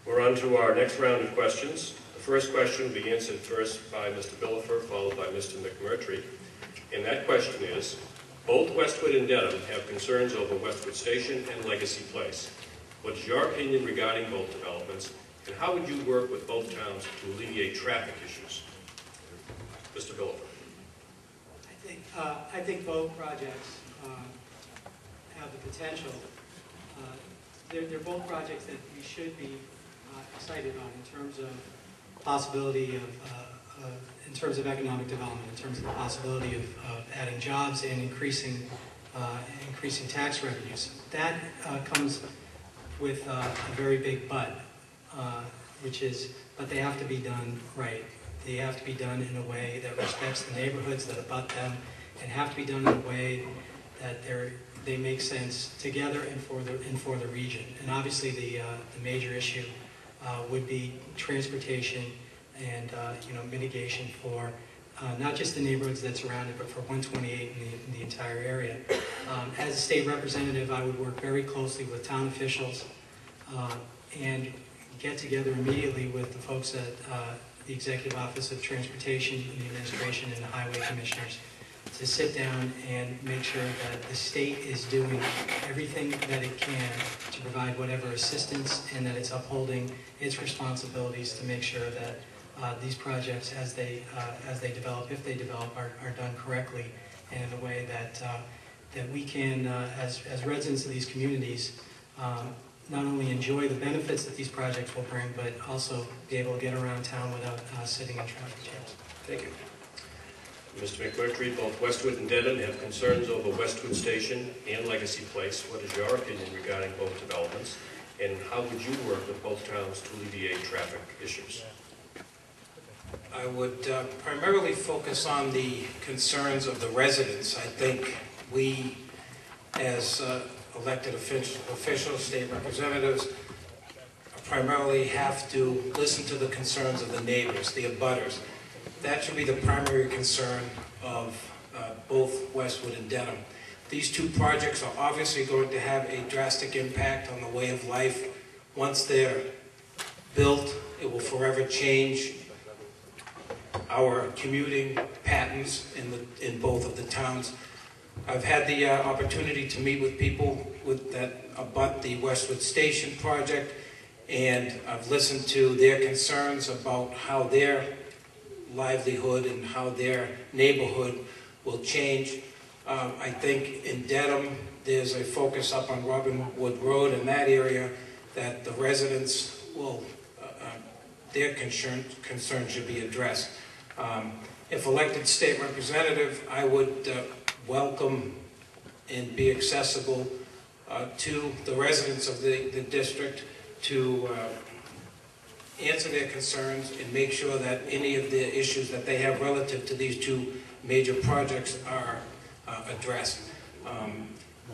We're on to our next round of questions. The first question will be answered first by Mr. Billefer, followed by Mr. McMurtry. And that question is, both Westwood and Dedham have concerns over Westwood Station and Legacy Place. What is your opinion regarding both developments, and how would you work with both towns to alleviate traffic issues? Mr. Billefer. I think both projects have the potential. They're both projects that we should be excited on in terms of possibility of, in terms of economic development, in terms of the possibility of adding jobs and increasing tax revenues. That comes with a very big but, but they have to be done right. They have to be done in a way that respects the neighborhoods that abut them, and have to be done in a way that they make sense together and for the region. And obviously, the major issue would be transportation and mitigation for not just the neighborhoods that surround it, but for 128 in the entire area. As a state representative, I would work very closely with town officials and get together immediately with the folks at the Executive Office of Transportation and the Administration and the Highway Commissioners to sit down and make sure that the state is doing everything that it can to provide whatever assistance, and that it's upholding its responsibilities to make sure that these projects, as they develop, if they develop, are done correctly and in a way that we can, as residents of these communities, not only enjoy the benefits that these projects will bring, but also be able to get around town without sitting in traffic jams. Thank you. Mr. McMurtry, both Westwood and Dedham have concerns over Westwood Station and Legacy Place. What is your opinion regarding both developments, and how would you work with both towns to alleviate traffic issues? I would primarily focus on the concerns of the residents. I think we, as elected officials, state representatives, primarily have to listen to the concerns of the neighbors, the abutters. That should be the primary concern of both Westwood and Dedham. These two projects are obviously going to have a drastic impact on the way of life. Once they're built, it will forever change our commuting patterns in both of the towns. I've had the opportunity to meet with people that abut the Westwood Station project, and I've listened to their concerns about how their livelihood and how their neighborhood will change. I think in Dedham, there's a focus up on Robin Wood Road in that area that the residents will, their concern should be addressed. If elected state representative, I would welcome and be accessible to the residents of the district to answer their concerns and make sure that any of the issues that they have relative to these two major projects are addressed.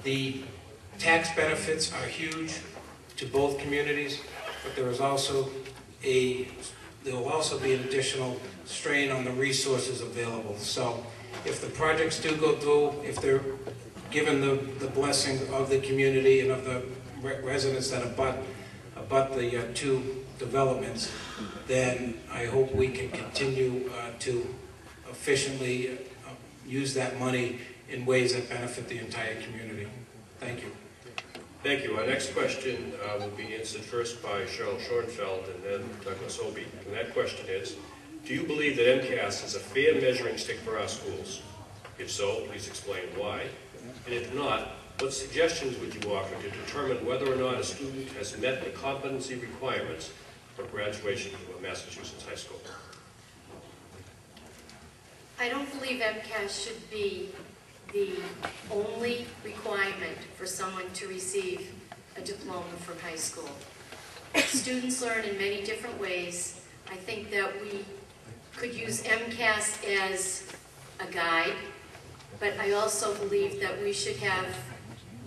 The tax benefits are huge to both communities, but there will also be an additional strain on the resources available. So if the projects do go through, if they're given the blessing of the community and of the residents that abut the two developments, then I hope we can continue to efficiently use that money in ways that benefit the entire community. Thank you. Thank you. Our next question will be answered first by Cheryl Schoenfeld and then Douglas Obey. And that question is, do you believe that MCAS is a fair measuring stick for our schools? If so, please explain why. And if not, what suggestions would you offer to determine whether or not a student has met the competency requirements for graduation from a Massachusetts high school? I don't believe MCAS should be the only requirement for someone to receive a diploma from high school. Students learn in many different ways. I think that we could use MCAS as a guide, but I also believe that we should have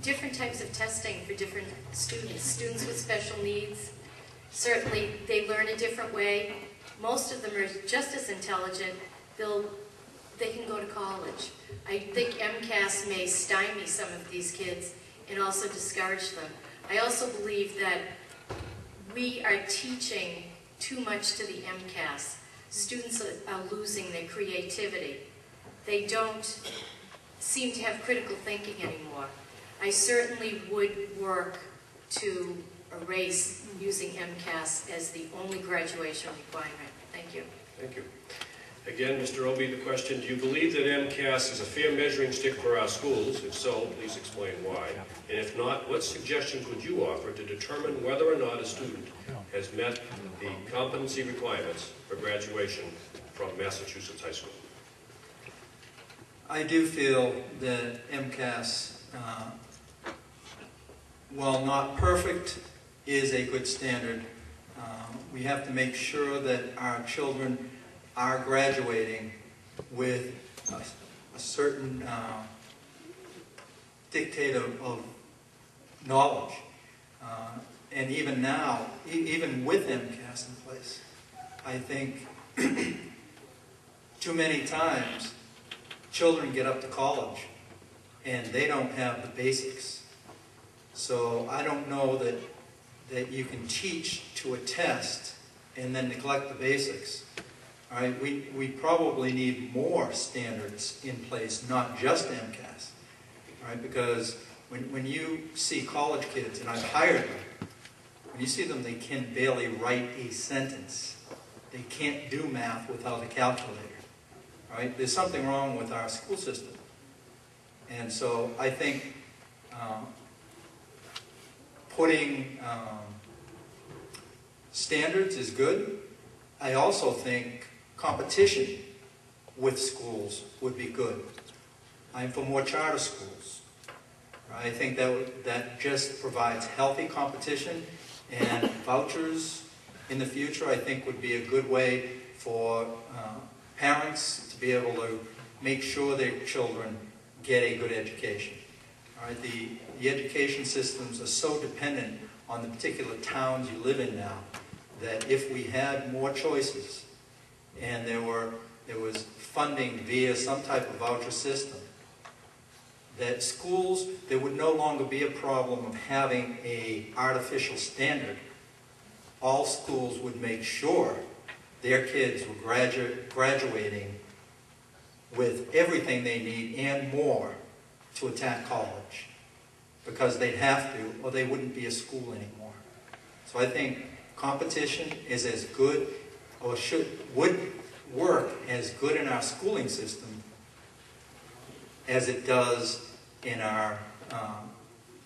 different types of testing for different students. Students with special needs, certainly they learn a different way. Most of them are just as intelligent. They can go to college. I think MCAS may stymie some of these kids and also discourage them. I also believe that we are teaching too much to the MCAS. Students are losing their creativity. They don't seem to have critical thinking anymore. I certainly would work to erase using MCAS as the only graduation requirement. Thank you. Thank you. Again, Mr. Obie, the question, do you believe that MCAS is a fair measuring stick for our schools? If so, please explain why. And if not, what suggestions would you offer to determine whether or not a student has met the competency requirements for graduation from Massachusetts high school? I do feel that MCAS, while not perfect, is a good standard. We have to make sure that our children are graduating with a certain dictate of knowledge. And even now, even with MCAS in place, I think too many times children get up to college and they don't have the basics. So I don't know that you can teach to a test and then neglect the basics. All right, we probably need more standards in place, not just MCAS. All right, because when you see college kids, and I've hired them, when you see them, they can barely write a sentence. They can't do math without a calculator. All right, there's something wrong with our school system. And so I think putting standards is good. I also think competition with schools would be good. I'm for more charter schools. I think that just provides healthy competition, and vouchers in the future I think would be a good way for parents to be able to make sure their children get a good education. All right, the education systems are so dependent on the particular towns you live in now that if we had more choices and there was funding via some type of voucher system, that schools, there would no longer be a problem of having an artificial standard. All schools would make sure their kids were graduating with everything they need and more to attack college, because they'd have to, or they wouldn't be a school anymore. So I think competition is as good, or would work as good in our schooling system as it does in our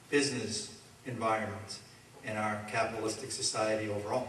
business environment and our capitalistic society overall.